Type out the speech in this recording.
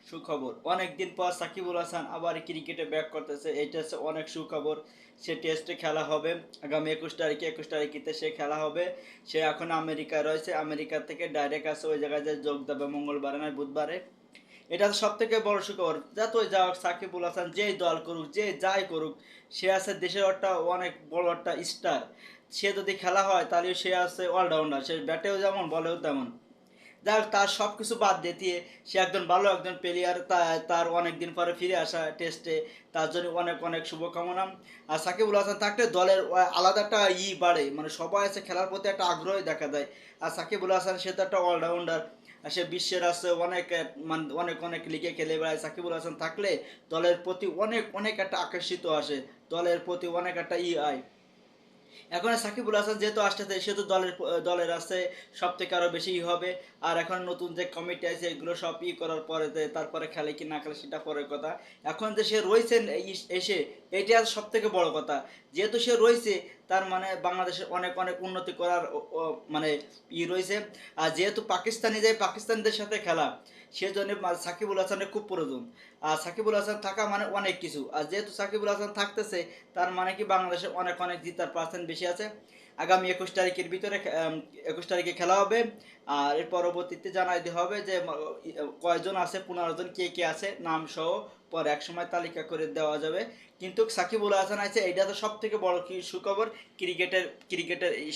সুখবর, অনেকদিন পর সাকিবুল হাসান আবার ক্রিকেটে ব্যাক করতেছে, এটা হচ্ছে অনেক সুখবর। সে টেস্টে খেলা হবে আগামী 21 তারিখে সে খেলা হবে। সে এখন আমেরিকায় রয়েছে, আমেরিকা থেকে ডাইরেক্ট আসে ওই জায়গায় যে যোগ দেবে মঙ্গলবারে নয় বুধবারে। এটা সব থেকে বড় সুখবর। যতই যাও সাকিবুল হাসান যেই দল করুক, যে যাই করুক, সে আছে দেশের একটা অনেক বড় একটা স্টার। সে যদি খেলা হয় তাহলে সে আছে অলরাউন্ডার, সে ব্যাটেও যেমন বলেও তেমন। যাক, তার সব কিছু বাদ দিয়ে সে একজন ভালো একজন প্লেয়ার। তার অনেক দিন পরে ফিরে আসা টেস্টে, তার জন্য অনেক অনেক শুভকামনা। আর সাকিবুল হাসান থাকলে দলের আলাদা একটা বাড়ে, মানে সবাই আছে খেলার প্রতি একটা আগ্রহ দেখা যায়। আর সাকিবুল হাসান সে তো একটা অলরাউন্ডার। আর সে বিশ্বের আছে অনেক মানে অনেক অনেক লিগে খেলে বেড়ায়। সাকিবুল হাসান থাকলে দলের প্রতি অনেক অনেক একটা আকর্ষিত আসে, দলের প্রতি অনেক একটা আয়। এখন সাকিবুল হাসান যেহেতু আসতেছে, সেহেতু দলের আছে সব থেকে আরো বেশি হবে। আর এখন নতুন যে কমিটি আছে এগুলো সব করার পরে তারপরে খেলে কি না খেলে সেটা পরের কথা। এখন যে সে রয়েছেন এসে, এটা সব থেকে বড় কথা। যেহেতু সে রয়েছে, তার মানে বাংলাদেশের অনেক অনেক উন্নতি করার মানে রয়েছে। আর যেহেতু পাকিস্তানি যায় পাকিস্তানিদের সাথে খেলা, সেজন্য সাকিবুল হাসানের খুব প্রয়োজন। আর সাকিবুল হাসান থাকা মানে অনেক কিছু। আর যেহেতু সাকিবুল হাসান থাকতেছে, তার মানে কি বাংলাদেশে অনেক অনেক জিতার পার্সেন্ট বেশি আছে। আগামী 21 তারিখের ভিতরে 21 তারিখে খেলা হবে। আর এর পরবর্তীতে জানাই দেওয়া হবে যে কয়জন আছে, 15 জন কে কে আছে নাম সহ। পরে এক সময় তালিকা করে দেওয়া যাবে। কিন্তু সাকিবুল হাসান আছে, এইটা তো সব থেকে বড় কি সুখবর ক্রিকেটের ক্রিকেটের